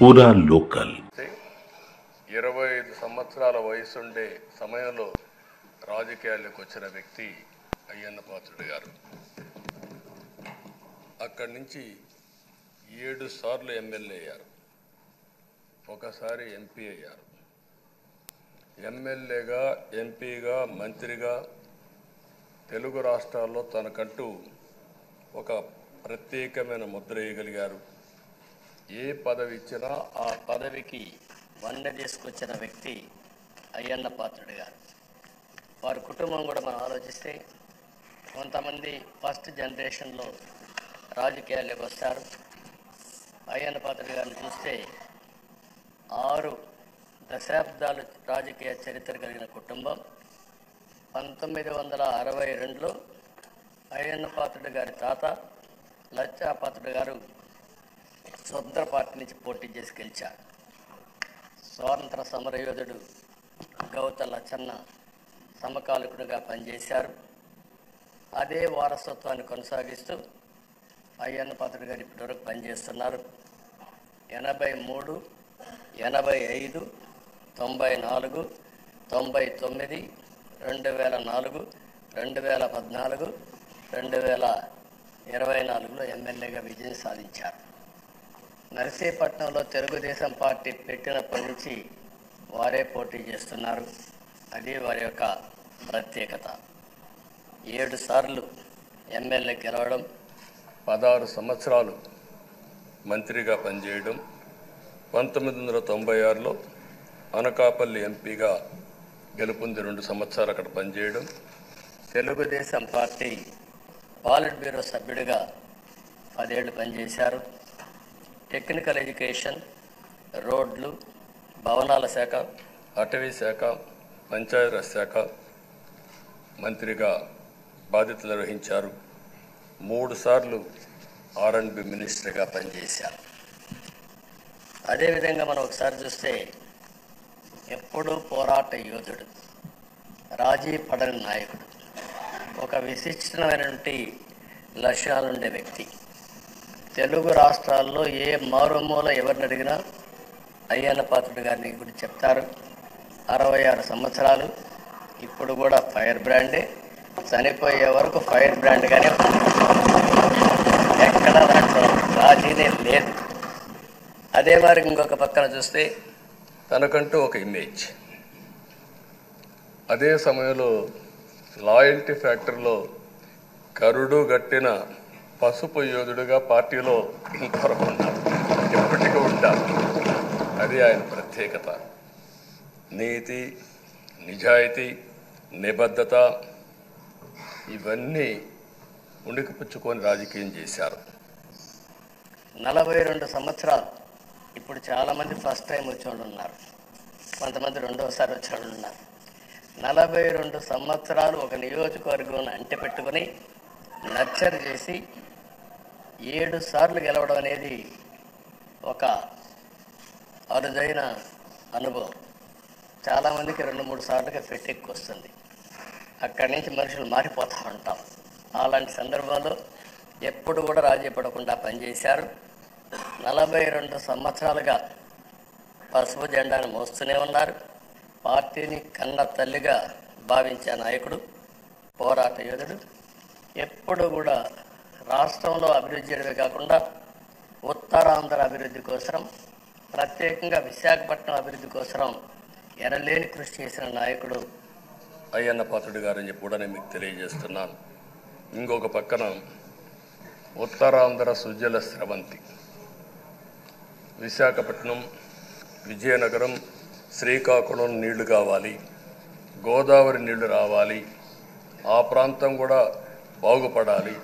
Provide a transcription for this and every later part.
పూరా లోకల్ 25 సంవత్సరాల వయసుండే సమయంలో రాజకీయాల్లోకి వచ్చిన వ్యక్తి అయ్యన్న పాత్రుడు గారు. అక్కడి నుంచి 7 సార్లు ఎమ్మెల్యే అయ్యారు, ఒకసారి ఎంపీ అయ్యారు. ఎమ్మెల్యేగా, ఎంపీగా, మంత్రిగా తెలుగు రాష్ట్రాల్లో తనకంటూ ఒక ప్రత్యేకమైన ముద్ర వేయగలిగారు. ఏ పదవి ఇచ్చినా ఆ పదవికి వన్నె తీసుకొచ్చిన వ్యక్తి అయ్యన్న పాత్రుడు గారు. వారి కుటుంబం కూడా మనం ఆలోచిస్తే కొంతమంది ఫస్ట్ జనరేషన్లో రాజకీయాల్లోకి వస్తారు. అయ్యన్న పాత్రుడు గారిని చూస్తే 6 దశాబ్దాలు రాజకీయ చరిత్ర కలిగిన కుటుంబం. 1962లో అయ్యన్న పాత్రుడు గారి తాత లచ్చా పాత్రుడు గారు స్వతంత్ర పార్టీ నుంచి పోటీ చేసి గెలిచారు. స్వాతంత్ర సమరయోధుడు గౌత లచ్చన్న సమకాలికుడిగా పనిచేశారు. అదే వారసత్వాన్ని కొనసాగిస్తూ అయ్యన్న పాత్రుడు గారు ఇప్పటివరకు పనిచేస్తున్నారు. 83, 85, 94, 99, 2004, 2014, 2024లో ఎమ్మెల్యేగా విజయం సాధించారు. నర్సీపట్నంలో తెలుగుదేశం పార్టీ పెట్టినప్పటి నుంచి వారే పోటీ చేస్తున్నారు. అది వారి యొక్క ప్రత్యేకత. 7 సార్లు ఎమ్మెల్యే గెలవడం, 16 సంవత్సరాలు మంత్రిగా పనిచేయడం, 1996లో అనకాపల్లి ఎంపీగా గెలుపొంది 2 సంవత్సరాలు అక్కడ పనిచేయడం, తెలుగుదేశం పార్టీ పాలిట్ బ్యూరో సభ్యుడిగా 10 ఏళ్ళు పనిచేశారు. టెక్నికల్ ఎడ్యుకేషన్, రోడ్లు, భవనాల శాఖ, అటవీ శాఖ, పంచాయతీరాజ్ శాఖ మంత్రిగా బాధ్యతలు నిర్వహించారు. 3 సార్లు R&B మినిస్టర్గా పనిచేశారు. అదేవిధంగా మనం ఒకసారి చూస్తే ఎప్పుడూ పోరాట యోధుడు, రాజీ పడని నాయకుడు, ఒక విశిష్టమైనటువంటి లక్ష్యాలుండే వ్యక్తి. తెలుగు రాష్ట్రాల్లో ఏ మారుమూల ఎవరిని అడిగినా అయ్యన్న పాత్రుడు గారిని గురించి చెప్తారు. 66 సంవత్సరాలు, ఇప్పుడు కూడా ఫైర్ బ్రాండే, చనిపోయే వరకు ఫైర్ బ్రాండ్గానే ఎక్కడ దాంట్లో రాజీనే లేదు. అదే మరి ఇంకొక పక్కన చూస్తే తనకంటూ ఒక ఇమేజ్. అదే సమయంలో లాయల్టీ ఫ్యాక్టరీలో కరుడు గట్టిన పసుపు యోధుడుగా పార్టీలో ఇంతవరకు ఉన్నారు, ఎప్పటికీ ఉంటారు. అది ఆయన ప్రత్యేకత. నీతి, నిజాయితీ, నిబద్ధత ఇవన్నీ ఉణికిపుచ్చుకొని రాజకీయం చేశారు. 42 సంవత్సరాలు. ఇప్పుడు చాలామంది ఫస్ట్ టైం వచ్చేవాళ్ళు ఉన్నారు, కొంతమంది రెండవసారి వచ్చేవాళ్ళు ఉన్నారు. 42 సంవత్సరాలు ఒక నియోజకవర్గం అంటిపెట్టుకుని నర్చర్ చేసి 7 సార్లు గెలవడం అనేది ఒక అరుదైన అనుభవం. చాలామందికి 2-3 సార్లుగా ఫెట్టెక్కి వస్తుంది. అక్కడి నుంచి మనుషులు మారిపోతూ ఉంటాం. అలాంటి సందర్భంలో ఎప్పుడు కూడా రాజీ పడకుండా పనిచేశారు. 42 సంవత్సరాలుగా పసుపు జెండాను మోస్తూనే ఉన్నారు. పార్టీని కన్న తల్లిగా భావించే నాయకుడు, పోరాట యోధుడు. ఎప్పుడు కూడా రాష్ట్రంలో అభివృద్ధి చేయడమే కాకుండా ఉత్తరాంధ్ర అభివృద్ధి కోసం, ప్రత్యేకంగా విశాఖపట్నం అభివృద్ధి కోసం ఎనలేని కృషి చేసిన నాయకుడు అయ్యన్న పాత్రుడు గారని చెప్పి కూడా నేను మీకు తెలియజేస్తున్నాను. ఇంకొక పక్కన ఉత్తరాంధ్ర సుజల స్రవంతి, విశాఖపట్నం, విజయనగరం, శ్రీకాకుళం నీళ్లు కావాలి, గోదావరి నీళ్లు రావాలి, ఆ ప్రాంతం కూడా బాగుపడాలి,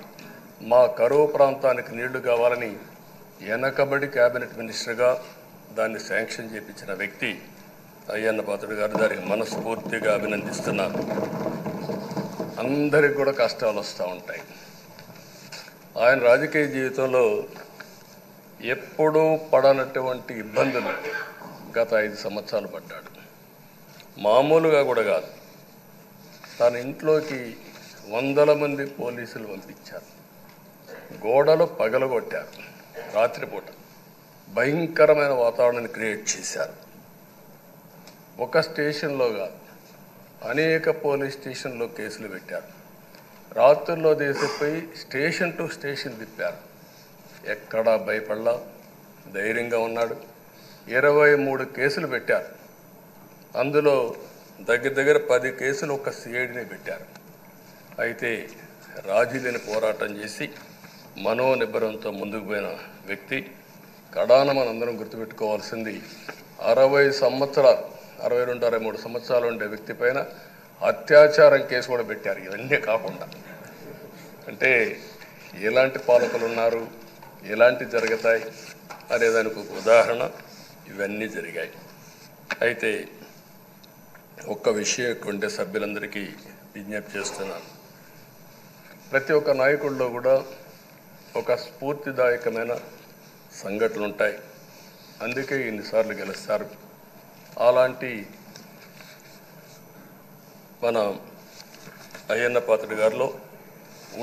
మా కరువు ప్రాంతానికి నీళ్లు కావాలని వెనకబడి క్యాబినెట్ మినిస్టర్గా దాన్ని శాంక్షన్ చేయించిన వ్యక్తి అయ్యన్న పాత్రుడు గారు. దానికి మనస్ఫూర్తిగా అభినందిస్తున్నాను. అందరికి కూడా కష్టాలు వస్తూ ఉంటాయి. ఆయన రాజకీయ జీవితంలో ఎప్పుడూ పడనటువంటి ఇబ్బందులు గత 5 సంవత్సరాలు పడ్డాడు. మామూలుగా కూడా కాదు, తన ఇంట్లోకి 100 మంది పోలీసులు పంపించారు, గోడలు పగలగొట్టారు రాత్రిపూట. భయంకరమైన వాతావరణాన్ని క్రియేట్ చేశారు. ఒక స్టేషన్లో కాదు, అనేక పోలీస్ స్టేషన్లో కేసులు పెట్టారు. రాత్రుల్లో దేశపోయి స్టేషన్ టు స్టేషన్ తిప్పారు. ఎక్కడా భయపడలా, ధైర్యంగా ఉన్నాడు. 23 కేసులు పెట్టారు. అందులో దగ్గర 10 కేసులు ఒక సిఐడిని పెట్టారు. అయితే రాజీలేని పోరాటం చేసి మనోనిబ్బరంతో ముందుకు పోయిన వ్యక్తి. కడాన మనందరం గుర్తుపెట్టుకోవాల్సింది 60 సంవత్సరాలు, 62, 63 సంవత్సరాలు ఉండే వ్యక్తి పైన అత్యాచారం కేసు కూడా పెట్టారు. ఇవన్నీ కాకుండా అంటే ఎలాంటి పాలకులు ఉన్నారు, ఎలాంటి జరుగుతాయి అనేదానికి ఒక ఉదాహరణ ఇవన్నీ జరిగాయి. అయితే ఒక్క విషయం ఎక్కువంటే సభ్యులందరికీ విజ్ఞప్తి చేస్తున్నాను. ప్రతి ఒక్క నాయకుల్లో కూడా ఒక స్ఫూర్తిదాయకమైన సంఘటనలు ఉంటాయి. అందుకే ఇన్నిసార్లు గెలుస్తారు. అలాంటి మన అయ్యన్న పాత్రుడు గారిలో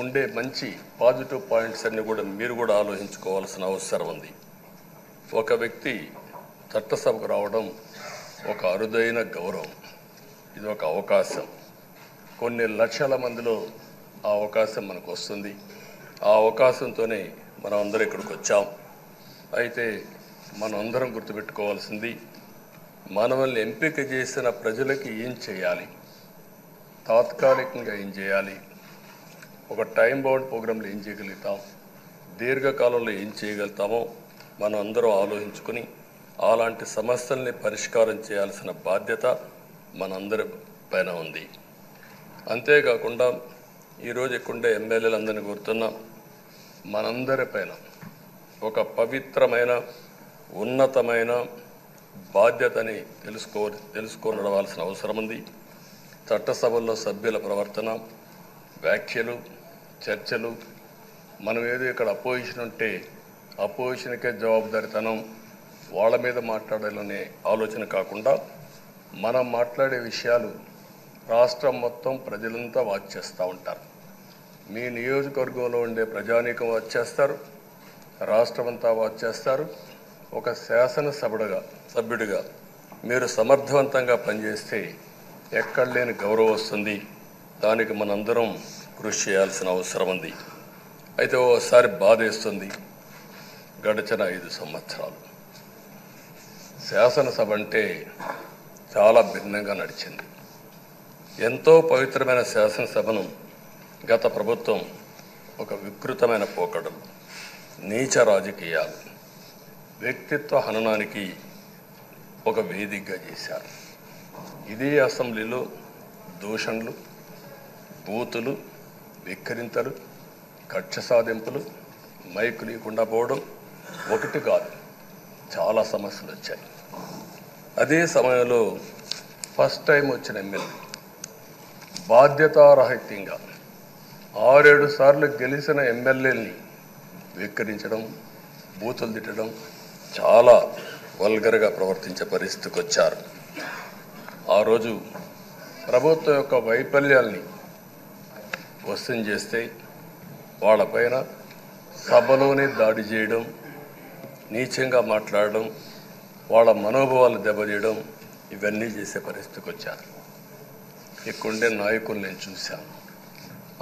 ఉండే మంచి పాజిటివ్ పాయింట్స్ అన్నీ కూడా మీరు కూడా ఆలోచించుకోవాల్సిన అవసరం ఉంది. ఒక వ్యక్తి చట్టసభకు రావడం ఒక అరుదైన గౌరవం. ఇది ఒక అవకాశం. కొన్ని లక్షల మందిలో ఆ అవకాశం మనకు వస్తుంది. ఆ అవకాశంతోనే మనం అందరం ఇక్కడికి వచ్చాం. అయితే మనం అందరం గుర్తుపెట్టుకోవాల్సింది, మనల్ని ఎంపిక చేసిన ప్రజలకి ఏం చేయాలి, తాత్కాలికంగా ఏం చేయాలి, ఒక టైం బౌండ్ ప్రోగ్రాంలో ఏం చేయగలుగుతాం, దీర్ఘకాలంలో ఏం చేయగలుగుతామో మనం అందరం ఆలోచించుకొని అలాంటి సమస్యల్ని పరిష్కారం చేయాల్సిన బాధ్యత మనందరి పైన ఉంది. అంతేకాకుండా ఈరోజు ఎక్కుండే ఎమ్మెల్యేలందరినీ కోరుతున్నాం, మనందరి పైన ఒక పవిత్రమైన ఉన్నతమైన బాధ్యతని తెలుసుకోవలసిన అవసరం ఉంది. చట్టసభల్లో సభ్యుల ప్రవర్తన, వ్యాఖ్యలు, చర్చలు, మనం ఏదో ఇక్కడ అపోజిషన్ ఉంటే అపోజిషన్కే జవాబుదారితనం, వాళ్ళ మీద మాట్లాడాలనే ఆలోచన కాకుండా మనం మాట్లాడే విషయాలు రాష్ట్రం మొత్తం ప్రజలంతా వాచ్ చేస్తూ ఉంటారు. మీ నియోజకవర్గంలో ఉండే ప్రజానీకం వాచ్ చేస్తారు, రాష్ట్రమంతా వాచ్ చేస్తారు. ఒక సభ్యుడిగా మీరు సమర్థవంతంగా పనిచేస్తే ఎక్కడ లేని గౌరవం వస్తుంది. దానికి మనందరం కృషి చేయాల్సిన అవసరం ఉంది. అయితే ఓసారి బాధేస్తుంది, గడిచిన 5 సంవత్సరాలు శాసనసభ అంటే చాలా భిన్నంగా నడిచింది. ఎంతో పవిత్రమైన శాసనసభను గత ప్రభుత్వం ఒక వికృతమైన పోకడలు, నీచ రాజకీయాలు, వ్యక్తిత్వ హననానికి ఒక వేదికగా చేశారు. ఇదే అసెంబ్లీలో దూషణలు, బూతులు, విక్రింతలు, కక్ష సాధింపులు, మైకు లేకుండా పోవడం ఒకటి కాదు, చాలా సమస్యలు వచ్చాయి. అదే సమయంలో ఫస్ట్ టైం వచ్చిన ఎమ్మెల్యే బాధ్యతారాహిత్యంగా 6-7 సార్లు గెలిచిన ఎమ్మెల్యేని విక్రించడం, బూతులు తిట్టడం, చాలా వల్గర్గా ప్రవర్తించే పరిస్థితికి వచ్చారు. ఆ రోజు ప్రభుత్వం యొక్క వైఫల్యాల్ని క్వశ్చన్ చేస్తే వాళ్ళపైన సభలోనే దాడి చేయడం, నీచంగా మాట్లాడడం, వాళ్ళ మనోభావాలు దెబ్బతీయడం, ఇవన్నీ చేసే పరిస్థితికి వచ్చారు. ఇక్కడుండే నాయకులు నేను చూశాను.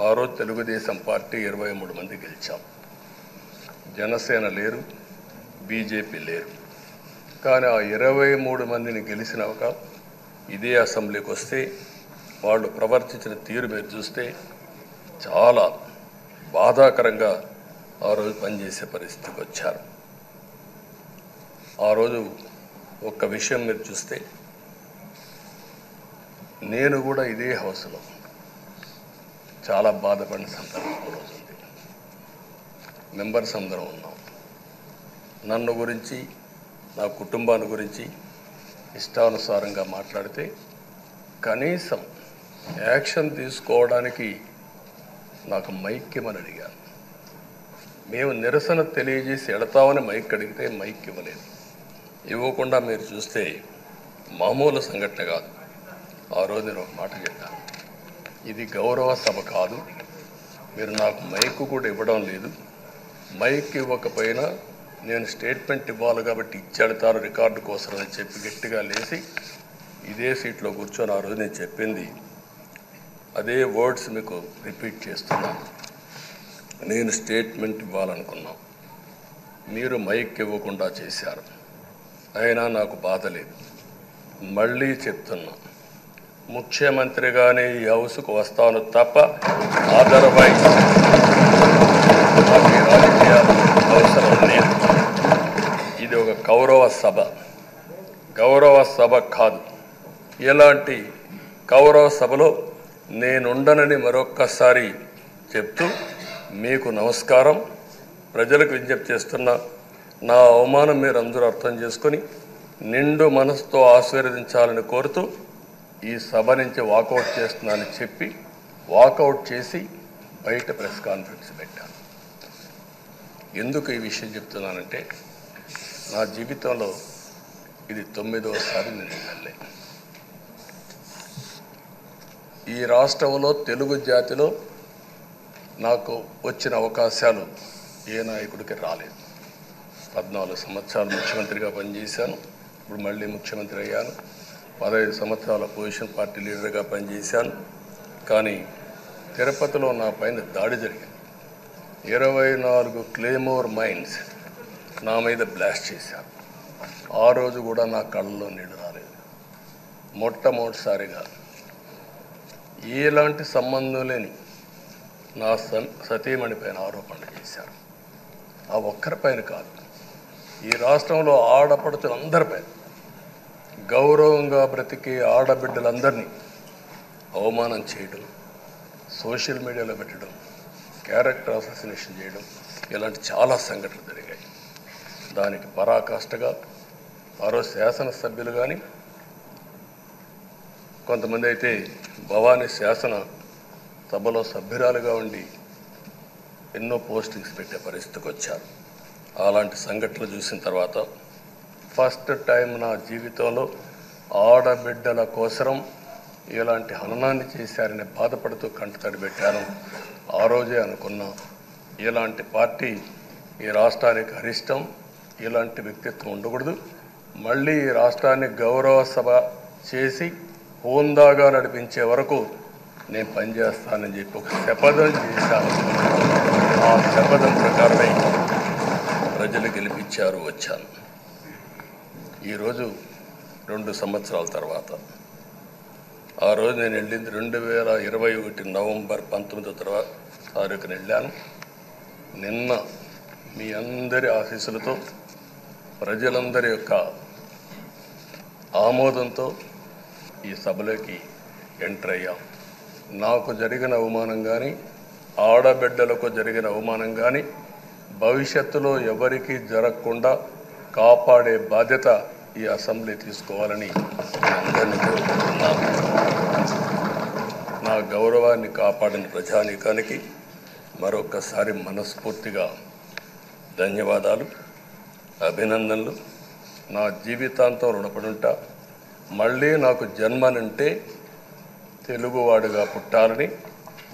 ఆ రోజు తెలుగుదేశం పార్టీ 23 మంది గెలిచాం. జనసేన లేరు, బీజేపీ లేరు. కానీ ఆ 23 మందిని గెలిచిన ఒక ఇదే అసెంబ్లీకి వస్తే వాళ్ళు ప్రవర్తించిన తీరు మీరు చూస్తే చాలా బాధాకరంగా ఆ రోజు పనిచేసే పరిస్థితికి వచ్చారు. ఆ రోజు ఒక్క విషయం మీరు చూస్తే, నేను కూడా ఇదే హౌస్లో చాలా బాధపడిన సందర్భం రోజు ఉంది. మెంబర్స్ అందరం ఉన్నాం. నన్ను గురించి, నా కుటుంబాన్ని గురించి ఇష్టానుసారంగా మాట్లాడితే కనీసం యాక్షన్ తీసుకోవడానికి నాకు మైక్ ఇవ్వమని అడిగాను. మేము నిరసన తెలియజేసి ఎడతామని మైక్ అడిగితే మైక్ ఇవ్వలేదు. ఇవ్వకుండా మీరు చూస్తే మామూలు సంఘటన కాదు. ఆ రోజు నేను ఒక మాట చెప్పాను, ఇది గౌరవ సభ కాదు, మీరు నాకు మైక్ కూడా ఇవ్వడం లేదు, మైక్ ఇవ్వకపోయినా నేను స్టేట్మెంట్ ఇవ్వాలి కాబట్టి ఇచ్చాడుతాను రికార్డు కోసం అని చెప్పి గట్టిగా లేచి ఇదే సీట్లో కూర్చొని ఆ రోజు నేను చెప్పింది అదే వర్డ్స్ మీకు రిపీట్ చేస్తున్నాను. నేను స్టేట్మెంట్ ఇవ్వాలనుకున్నాను, మీరు మైక్ ఇవ్వకుండా చేశారు. అయినా నాకు బాధ లేదు. మళ్ళీ చెప్తున్నా, ముఖ్యమంత్రిగానే ఈ హౌస్కు వస్తాను తప్ప అదర్వైజ్ నాకు ఈ రాజకీయాలు అవసరం లేదు. ఇది ఒక గౌరవ సభ కాదు. ఇలాంటి గౌరవ సభలో నేనుండనని మరొక్కసారి చెప్తూ మీకు నమస్కారం. ప్రజలకు విజ్ఞప్తి చేస్తున్నా, నా అవమానం మీరు అందరూ అర్థం చేసుకొని నిండు మనసుతో ఆశీర్వదించాలని కోరుతూ ఈ సభ నుంచి వాకౌట్ చేస్తున్నానని చెప్పి వాకౌట్ చేసి బయట ప్రెస్ కాన్ఫరెన్స్ పెట్టాను. ఎందుకు ఈ విషయం చెప్తున్నానంటే, నా జీవితంలో ఇది 9వసారి నేను ఎమ్మెల్యే. ఈ రాష్ట్రంలో తెలుగు జాతిలో నాకు వచ్చిన అవకాశాలు ఏ నాయకుడికి రాలేదు. 14 సంవత్సరాలు ముఖ్యమంత్రిగా పనిచేశాను. ఇప్పుడు మళ్ళీ ముఖ్యమంత్రి అయ్యాను. 15 సంవత్సరాల పొజిషన్ పార్టీ లీడర్గా పనిచేశాను. కానీ తిరుపతిలో నా పైన దాడి జరిగింది. 24 క్లేమోర్ మైన్స్ నా మీద బ్లాస్ట్ చేశారు. ఆ రోజు కూడా నా కళ్ళలో నీళ్లు రాలేదు. మొట్టమొదటిసారిగా ఎలాంటి సంబంధం లేని నా సతీమణి పైన ఆరోపణలు చేశారు. ఆ ఒక్కరిపైన కాదు, ఈ రాష్ట్రంలో ఆడపడుతులందరిపైన, గౌరవంగా బ్రతికే ఆడబిడ్డలందరినీ అవమానం చేయడం, సోషల్ మీడియాలో పెట్టడం, క్యారెక్టర్ అసాసినేషన్ చేయడం, ఇలాంటి చాలా సంఘటనలు జరిగాయి. దానికి పరాకాష్ఠగా ఆ రోజు శాసనసభ్యులు కానీ, కొంతమంది అయితే భవానీ శాసన సభలో సభ్యురాలుగా ఉండి ఎన్నో పోస్టింగ్స్ పెట్టే పరిస్థితికి వచ్చారు. అలాంటి సంఘటనలు చూసిన తర్వాత ఫస్ట్ టైం నా జీవితంలో ఆడబిడ్డల కోసరం ఇలాంటి హననాన్ని చేశారని బాధపడుతూ కంటతడి పెట్టాను. ఆ రోజే అనుకున్నా, ఇలాంటి పార్టీ ఈ రాష్ట్రానికి అరిష్టం, ఇలాంటి వ్యక్తిత్వం ఉండకూడదు. మళ్ళీ ఈ రాష్ట్రాన్ని గౌరవ సభ చేసి హోందాగా నడిపించే వరకు నేను పనిచేస్తానని చెప్పి ఒక శపథం చేశాను. ఆ శపథం ప్రకారమే ప్రజలు గెలిపించారు, వచ్చాను. ఈరోజు 2 సంవత్సరాల తర్వాత, ఆ రోజు నేను వెళ్ళింది 2021 నవంబర్ 19వ తారీఖున వెళ్ళాను. నిన్న మీ అందరి ఆశీస్సులతో, ప్రజలందరి యొక్క ఆమోదంతో ఈ సభలోకి ఎంటర్ అయ్యాం. నాకు జరిగిన అవమానం కానీ, ఆడబిడ్డలకు జరిగిన అవమానం కానీ భవిష్యత్తులో ఎవరికీ జరగకుండా కాపాడే బాధ్యత ఈ అసెంబ్లీ తీసుకోవాలని అందరినీ కోరుకుంటున్నాను. నా గౌరవాన్ని కాపాడిన ప్రజానీకానికి మరొకసారి మనస్ఫూర్తిగా ధన్యవాదాలు, అభినందనలు. నా జీవితాంతం రుణపడి ఉంటా. మళ్ళీ నాకు జన్మనంటే తెలుగువాడుగా పుట్టాలని,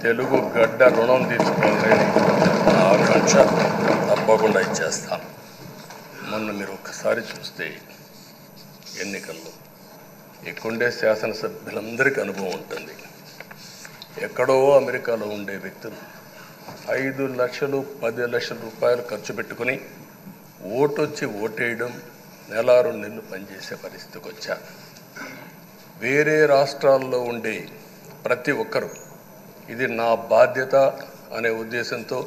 తెలుగు గడ్డ రుణం తీసుకోవాలని నా ఆకాంక్ష. తప్పకుండా ఇచ్చేస్తాను. మొన్న మీరు ఒక్కసారి చూస్తే ఎన్నికల్లో ఇక్కడుండే శాసనసభ్యులందరికీ అనుభవం ఉంటుంది. ఎక్కడో అమెరికాలో ఉండే వ్యక్తులు 5 లక్షలు 10 లక్షల రూపాయలు ఖర్చు పెట్టుకుని ఓటొచ్చి ఓటేయడం, నెల 2 నెలలు పనిచేసే పరిస్థితికి వచ్చారు. వేరే రాష్ట్రాల్లో ఉండే ప్రతి ఒక్కరూ ఇది నా బాధ్యత అనే ఉద్దేశంతో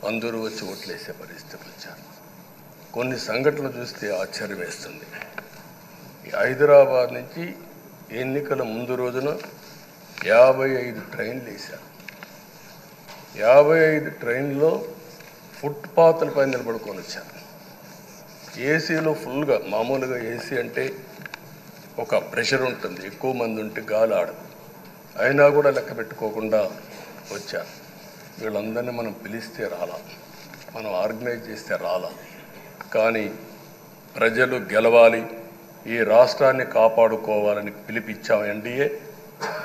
అందరూ వచ్చి ఓట్లేసే పరిస్థితికి వచ్చారు. కొన్ని సంఘటనలు చూస్తే ఆశ్చర్యం వేస్తుంది. హైదరాబాద్ నుంచి ఎన్నికల ముందు రోజున 55 ట్రైన్లు వేశారు. 55 ట్రైన్లో ఫుట్పాత్లపై నిలబడుకొని వచ్చారు. ఏసీలో ఫుల్గా, మామూలుగా ఏసీ అంటే ఒక ప్రెషర్ ఉంటుంది, ఎక్కువ మంది ఉంటే గాలి ఆడదు. అయినా కూడా లెక్క పెట్టుకోకుండా వచ్చారు. వీళ్ళందరినీ మనం పిలిస్తే రాలా, మనం ఆర్గనైజ్ చేస్తే రాలా. కానీ ప్రజలు గెలవాలి, ఈ రాష్ట్రాన్ని కాపాడుకోవాలని పిలిపించాం. ఎన్డీఏ,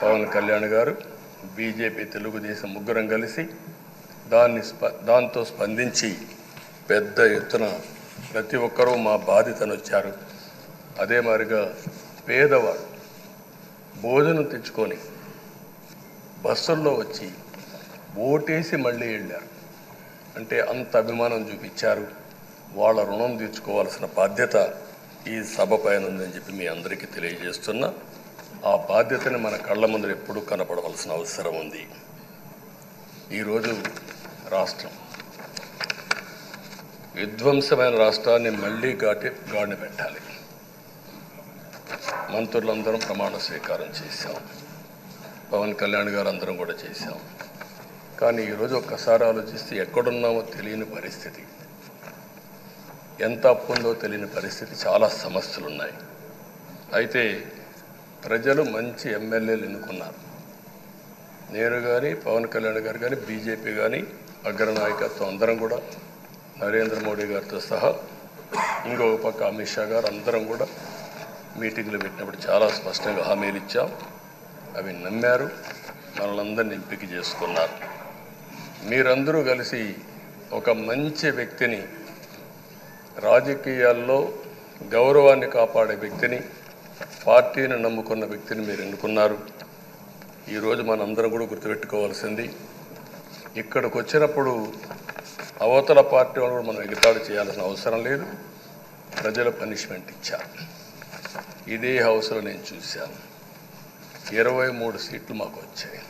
పవన్ కళ్యాణ్ గారు, బీజేపీ, తెలుగుదేశం ముగ్గురం కలిసి దాంతో స్పందించి పెద్ద ఎత్తున ప్రతి ఒక్కరూ మా బాధ్యతను వచ్చారు. అదే మాదిరిగా పేదవాడు భోజనం తెచ్చుకొని బస్సుల్లో వచ్చి ఓటేసి మళ్ళీ వెళ్ళారు. అంటే అంత అభిమానం చూపించారు. వాళ్ళ రుణం తీర్చుకోవాల్సిన బాధ్యత ఈ సభ పైన ఉందని చెప్పి మీ అందరికీ తెలియజేస్తున్నా. ఆ బాధ్యతని మన కళ్ళ ముందర ఎప్పుడూ కనపడవలసిన అవసరం ఉంది. ఈరోజు రాష్ట్రం విధ్వంసమైన రాష్ట్రాన్ని మళ్ళీ గాడిన పెట్టాలి. మంత్రులందరం ప్రమాణ స్వీకారం చేశాం. పవన్ కళ్యాణ్ గారు అందరం కూడా చేశాం. కానీ ఈరోజు ఒక్కసారి ఆలోచిస్తే ఎక్కడున్నామో తెలియని పరిస్థితి, ఎంత అప్పు ఉందో తెలియని పరిస్థితి, చాలా సమస్యలు ఉన్నాయి. అయితే ప్రజలు మంచి ఎమ్మెల్యేలు ఎన్నుకున్నారు. నేను కానీ పవన్ కళ్యాణ్ గారు కానీ బీజేపీ కానీ అగ్రనాయకత్వం అందరం కూడా నరేంద్ర మోడీ గారితో సహా ఇంకొక పక్క అమిత్ షా గారు అందరం కూడా మీటింగ్లు పెట్టినప్పుడు చాలా స్పష్టంగా హామీలు ఇచ్చాం. అవి నమ్మారు, మనలందరినీ ఎంపిక చేసుకున్నారు. మీరందరూ కలిసి ఒక మంచి వ్యక్తిని, రాజకీయాల్లో గౌరవాన్ని కాపాడే వ్యక్తిని, పార్టీని నమ్ముకున్న వ్యక్తిని మీరు ఎన్నుకున్నారు. ఈరోజు మనందరం కూడా గుర్తుపెట్టుకోవాల్సింది, ఇక్కడికి వచ్చినప్పుడు అవతల పార్టీ వాళ్ళు కూడా మనం ఎగతాళి చేయాల్సిన అవసరం లేదు. ప్రజలు పనిష్మెంట్ ఇచ్చారు. ఇదే హౌస్లో నేను చూశాను. 23 సీట్లు మాకు వచ్చాయి.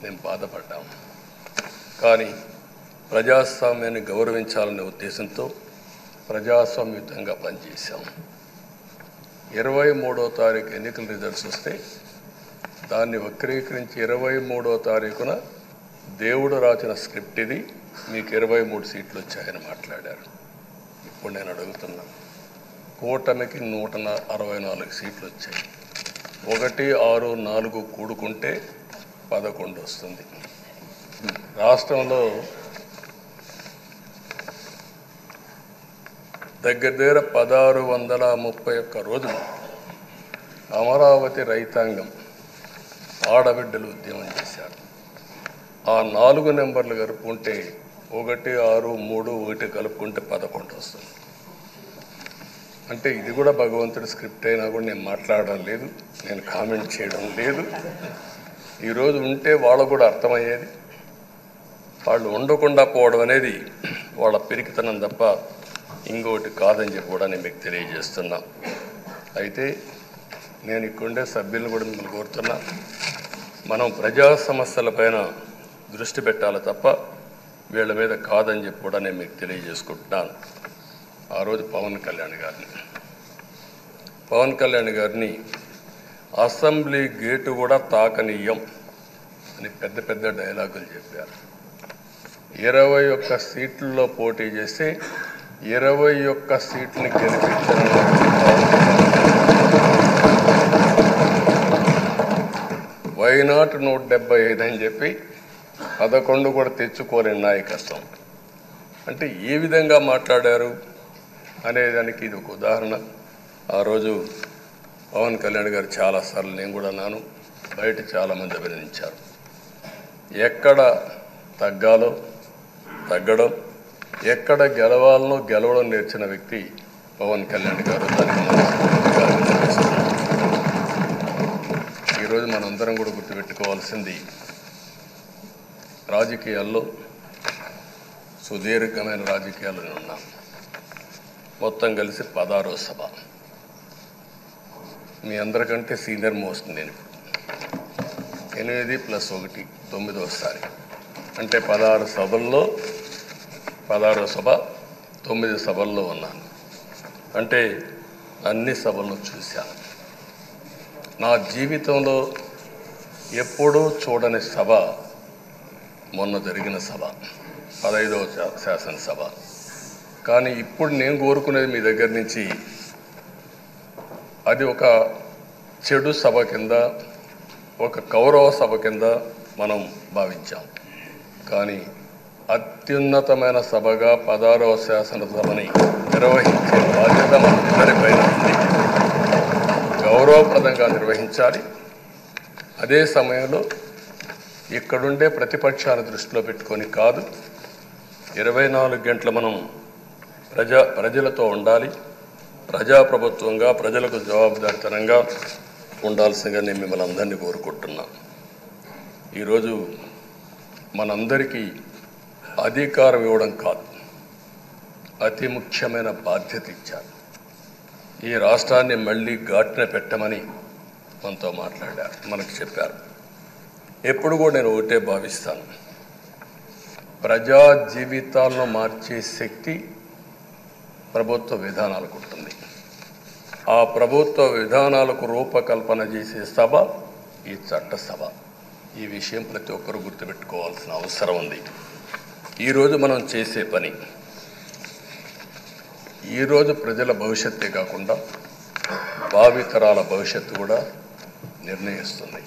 నేను బాధపడ్డాము. కానీ ప్రజాస్వామ్యాన్ని గౌరవించాలనే ఉద్దేశంతో ప్రజాస్వామ్యుతంగా పనిచేశాం. 23వ తారీఖు ఎన్నికల రిజల్ట్స్ వస్తే దాన్ని వక్రీకరించి 23వ తారీఖున దేవుడు రాసిన స్క్రిప్ట్ ఇది, మీకు 23 సీట్లు వచ్చాయని మాట్లాడారు. ఇప్పుడు నేను అడుగుతున్నా, కూటమికి 164 సీట్లు వచ్చాయి. 1, 6, 4 కూడుకుంటే 11 వస్తుంది. రాష్ట్రంలో దగ్గర 1631 రోజులు అమరావతి రైతాంగం ఆడబిడ్డలు ఉద్యమం చేశారు. ఆ 4 నెంబర్లు కలుపుకుంటే 1, 6, 3, 1 కలుపుకుంటే 11 వస్తుంది. అంటే ఇది కూడా భగవంతుడి స్క్రిప్ట్ అయినా కూడా నేను మాట్లాడడం లేదు, నేను కామెంట్ చేయడం లేదు. ఈరోజు ఉంటే వాళ్ళకు కూడా అర్థమయ్యేది. వాళ్ళు ఉండకుండా పోవడం అనేది వాళ్ళ పెరికితనం తప్ప ఇంకోటి కాదని చెప్పి కూడా నేను మీకు తెలియజేస్తున్నా. అయితే నేను ఇక్కడుండే సభ్యులను కూడా మిమ్మల్ని కోరుతున్నా, మనం ప్రజా సమస్యలపైన దృష్టి పెట్టాలి తప్ప వీళ్ళ మీద కాదని చెప్పి కూడా నేను మీకు తెలియజేసుకుంటున్నాను. ఆ రోజు పవన్ కళ్యాణ్ గారిని అసెంబ్లీ గేటు కూడా తాకనీయం అని పెద్ద పెద్ద డైలాగులు చెప్పారు. 21 సీట్లలో పోటీ చేస్తే 21 సీట్లని గెలిపించిన వైనాట్ 175 అని చెప్పి 11 కూడా తెచ్చుకోలేని నాయకత్వం. అంటే ఏ విధంగా మాట్లాడారు అనేదానికి ఇది ఒక ఉదాహరణ. ఆ రోజు పవన్ కళ్యాణ్ గారు చాలాసార్లు, నేను కూడా నాను, బయట చాలామంది అభినందించారు. ఎక్కడ తగ్గాలో తగ్గడం, ఎక్కడ గెలవాలనో గెలవడం నేర్చిన వ్యక్తి పవన్ కళ్యాణ్ గారు. ఈరోజు మనందరం కూడా గుర్తుపెట్టుకోవాల్సింది, రాజకీయాల్లో సుదీర్ఘమైన రాజకీయాల్లో ఉన్నాం. మొత్తం కలిసి 16వ సభ. మీ అందరికంటే సీనియర్ మోస్ట్ నేను. 8 + 1 9వసారి. అంటే 16 సభల్లో 16వ సభ 9 సభల్లో ఉన్నాను. అంటే అన్ని సభలను చూశాను. నా జీవితంలో ఎప్పుడూ చూడని సభ మొన్న జరిగిన సభ, 15వ శాసనసభ. కానీ ఇప్పుడు నేను కోరుకునేది మీ దగ్గర నుంచి, అది ఒక చెడు సభ కింద, ఒక కౌరవ సభ కింద మనం భావించాం. కానీ అత్యున్నతమైన సభగా 16వ శాసనసభని నిర్వహించే బాధ్యత మనందరిపైన ఉంది. గౌరవప్రదంగా నిర్వహించాలి. అదే సమయంలో ఇక్కడుండే ప్రతిపక్షాన్ని దృష్టిలో పెట్టుకొని కాదు, 24 గంటలు మనం ప్రజలతో ఉండాలి, ప్రజాప్రభుత్వంగా ప్రజలకు జవాబుదారితనంగా ఉండాల్సిందిగా నేను మిమ్మల్ని అందరినీ కోరుకుంటున్నా. ఈరోజు మనందరికీ అధికారం ఇవ్వడం కాదు, అతి ముఖ్యమైన బాధ్యత ఇచ్చారు. ఈ రాష్ట్రాన్ని మళ్ళీ ఘాటున పెట్టమని మనతో మాట్లాడారు, మనకు చెప్పారు. ఎప్పుడు కూడా నేను ఒకటే భావిస్తాను, ప్రజా జీవితాలను మార్చే శక్తి ప్రభుత్వ విధానాలకు ఉంటుంది. ఆ ప్రభుత్వ విధానాలకు రూపకల్పన చేసే సభ ఈ చట్టసభ. ఈ విషయం ప్రతి ఒక్కరూ గుర్తుపెట్టుకోవాల్సిన అవసరం ఉంది. ఈరోజు మనం చేసే పని ఈరోజు ప్రజల భవిష్యత్తే కాకుండా భావితరాల భవిష్యత్తు కూడా నిర్ణయిస్తుంది.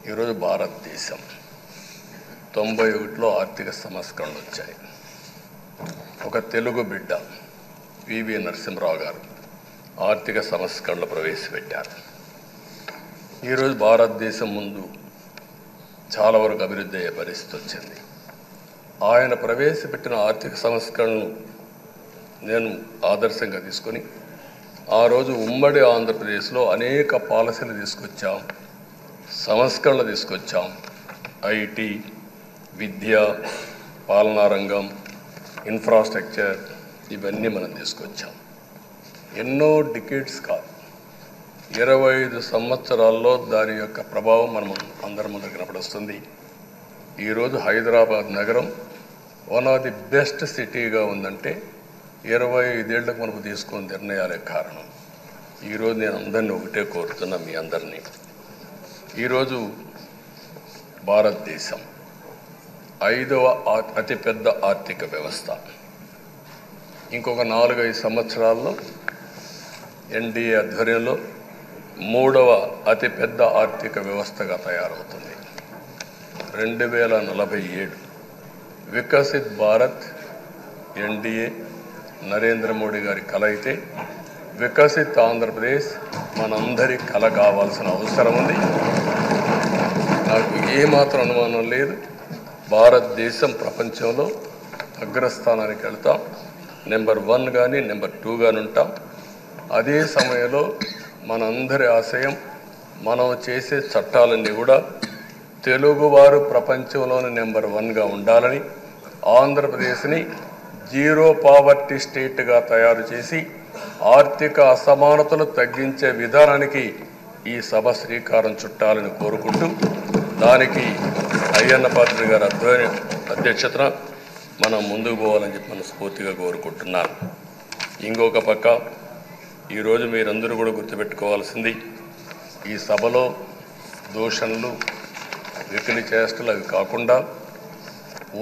ఈరోజు భారతదేశం 91లో ఆర్థిక సంస్కరణలు వచ్చాయి. ఒక తెలుగు బిడ్డ పివి నరసింహరావు గారు ఆర్థిక సంస్కరణలు ప్రవేశపెట్టారు. ఈరోజు భారతదేశం ముందు చాలా వరకు అభివృద్ధి అయ్యే పరిస్థితి వచ్చింది. ఆయన ప్రవేశపెట్టిన ఆర్థిక సంస్కరణలు నేను ఆదర్శంగా తీసుకొని ఆ రోజు ఉమ్మడి ఆంధ్రప్రదేశ్లో అనేక పాలసీలు తీసుకొచ్చాం, సంస్కరణలు తీసుకొచ్చాం. ఐటీ, విద్య, పాలనా రంగం, ఇన్ఫ్రాస్ట్రక్చర్ ఇవన్నీ మనం తీసుకొచ్చాం. ఎన్నో డికేడ్స్ కాదు, 25 సంవత్సరాల్లో దాని యొక్క ప్రభావం మనం అందరి ముందు కనపడుస్తుంది. ఈరోజు హైదరాబాద్ నగరం వన్ ఆఫ్ ది బెస్ట్ సిటీగా ఉందంటే 25 ఏళ్లకు మనకు తీసుకున్న నిర్ణయాలే కారణం. ఈరోజు నేను అందరినీ ఒకటే కోరుతున్నా, మీ అందరినీ, ఈరోజు భారతదేశం 5వ అతిపెద్ద ఆర్థిక వ్యవస్థ. ఇంకొక 4-5 సంవత్సరాల్లో ఎన్డీఏ ఆధ్వర్యంలో 3వ అతిపెద్ద ఆర్థిక వ్యవస్థగా తయారవుతుంది. 2047 వికసిత్ భారత్ ఎన్డీఏ నరేంద్ర మోడీ గారి కల అయితే, వికసిత్ ఆంధ్రప్రదేశ్ మనందరి కల కావాల్సిన అవసరం ఉంది. నాకు ఏమాత్రం అనుమానం లేదు, భారతదేశం ప్రపంచంలో అగ్రస్థానానికి వెళ్తాం. నెంబర్ 1 కానీ నెంబర్ 2 కానీ ఉంటాం. అదే సమయంలో మనందరి ఆశయం, మనం చేసే చట్టాలన్నీ కూడా తెలుగువారు ప్రపంచంలోని నెంబర్ 1గా ఉండాలని, ఆంధ్రప్రదేశ్ని జీరో పావర్టీ స్టేట్గా తయారు చేసి ఆర్థిక అసమానతలు తగ్గించే విధానానికి ఈ సభ శ్రీకారం చుట్టాలని కోరుకుంటూ, దానికి అయ్యన్న పాత్రుడు గారి అధ్యక్షతన మనం ముందుకు పోవాలని చెప్పి మనస్ఫూర్తిగా కోరుకుంటున్నాను. ఇంకొక పక్క ఈరోజు మీరందరూ కూడా గుర్తుపెట్టుకోవాల్సింది, ఈ సభలో దూషణలు, వెకిలి చేష్టలు అవి కాకుండా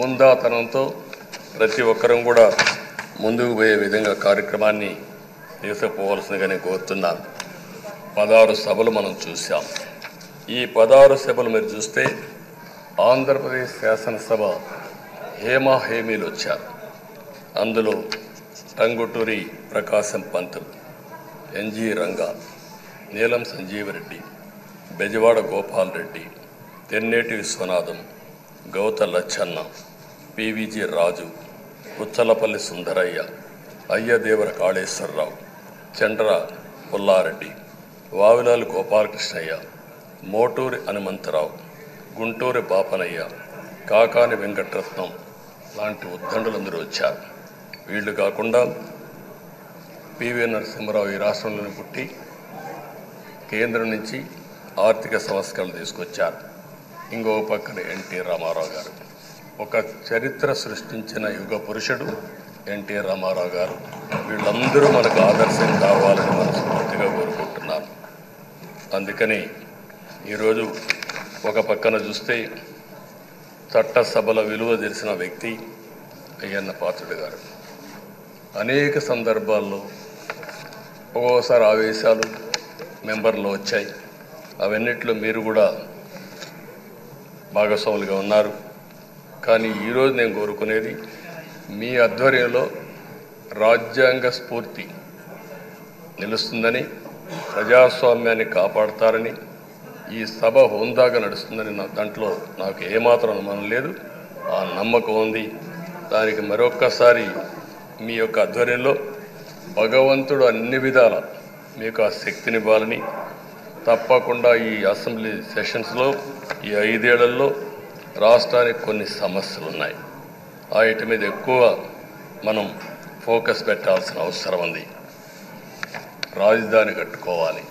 ఉందాతనంతో ప్రతి ఒక్కరం కూడా ముందుకు పోయే విధంగా కార్యక్రమాన్ని తీసుకుపోవాల్సిందిగా నేను కోరుతున్నాను. 16 సభలు మనం చూసాం. ఈ 16 సభలు మీరు చూస్తే ఆంధ్రప్రదేశ్ శాసనసభ హేమీలు వచ్చారు. అందులో టంగుటూరి ప్రకాశం పంతులు, ఎన్జి రంగా, నీలం సంజీవరెడ్డి, బెజవాడ గోపాల్ రెడ్డి, తెన్నేటి విశ్వనాథం, గౌత లచ్చన్న, పివిజి రాజు, పుచ్చలపల్లి సుందరయ్య, అయ్యదేవర కాళేశ్వరరావు, చండ్ర పుల్లారెడ్డి, వావిలాలు గోపాలకృష్ణయ్య, మోటూరి హనుమంతరావు, గుంటూరి బాపనయ్య, కాకాని వెంకటరత్నం లాంటి ఉద్దండులందరూ వచ్చారు. వీళ్ళు కాకుండా పివి నరసింహరావు ఈ రాష్ట్రంలోనే పుట్టి కేంద్రం నుంచి ఆర్థిక సంస్కరణలు తీసుకొచ్చారు. ఇంకో పక్కన ఎన్టీ రామారావు గారు, ఒక చరిత్ర సృష్టించిన యుగ పురుషుడు ఎన్టీ రామారావు గారు. వీళ్ళందరూ మనకు ఆదర్శం కావాలని మనస్ఫూర్తిగా కోరుకుంటున్నాను. అందుకని ఈరోజు ఒక పక్కన చూస్తే చట్టసభల విలువ తెలిసిన వ్యక్తి అయ్యన్న పాత్రుడు గారు. అనేక సందర్భాల్లో ఒక్కోసారి ఆవేశాలు మెంబర్లో వచ్చాయి. అవన్నిట్లో మీరు కూడా భాగస్వాములుగా ఉన్నారు. కానీ ఈరోజు నేను కోరుకునేది, మీ ఆధ్వర్యంలో రాజ్యాంగ స్ఫూర్తి నిలుస్తుందని, ప్రజాస్వామ్యాన్ని కాపాడతారని, ఈ సభ హోందాగా నడుస్తుందని దాంట్లో నాకు ఏమాత్రం అనుమానం లేదు. ఆ నమ్మకం ఉంది. దానికి మరొక్కసారి మీ యొక్క ఆధ్వర్యంలో భగవంతుడు అన్ని విధాల మీకు ఆ శక్తినివ్వాలని, తప్పకుండా ఈ అసెంబ్లీ సెషన్స్లో ఈ 5 ఏళ్లలో రాష్ట్రానికి కొన్ని సమస్యలు ఉన్నాయి. వాటి మీద ఎక్కువ మనం ఫోకస్ పెట్టాల్సిన అవసరం ఉంది. రాజధాని కట్టుకోవాలి,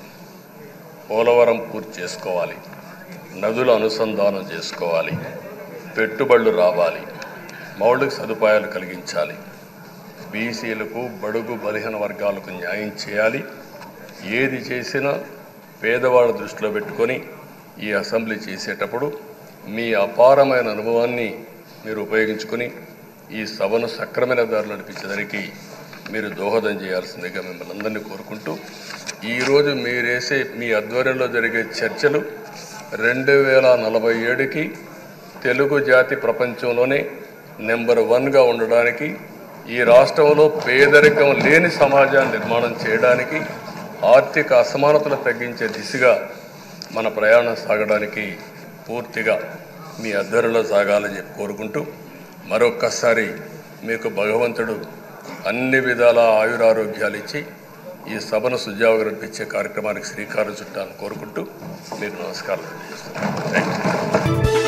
పోలవరం పూర్తి చేసుకోవాలి, నదుల అనుసంధానం చేసుకోవాలి, పెట్టుబడులు రావాలి, మౌలిక సదుపాయాలు కలిగించాలి, బీసీలకు బడుగు బలహీన వర్గాలకు న్యాయం చేయాలి. ఏది చేసినా పేదవాళ్ళ దృష్టిలో పెట్టుకొని ఈ అసెంబ్లీ చేసేటప్పుడు మీ అపారమైన అనుభవాన్ని మీరు ఉపయోగించుకొని ఈ సభను సక్రమైన దారిలో నడిపించేదానికి మీరు దోహదం చేయాల్సిందిగా మిమ్మల్ని అందరినీ కోరుకుంటూ, ఈరోజు మీరేసే మీ ఆధ్వర్యంలో జరిగే చర్చలు 2047కి తెలుగు జాతి ప్రపంచంలోనే నెంబర్ 1గా ఉండడానికి, ఈ రాష్ట్రంలో పేదరికం లేని సమాజాన్ని నిర్మాణం చేయడానికి, ఆర్థిక అసమానతలు తగ్గించే దిశగా మన ప్రయాణం సాగడానికి పూర్తిగా మీ ఆధ్వర్యంలో సాగాలని చెప్పి కోరుకుంటూ, మరొక్కసారి మీకు భగవంతుడు అన్ని విధాల ఆయురారోగ్యాలు ఇచ్చి ఈ సభను సుజావుగా నడిపించే కార్యక్రమానికి శ్రీకారం చుట్టాలని కోరుకుంటూ మీకు నమస్కారం తెలియజేస్తున్నాను. Thank you.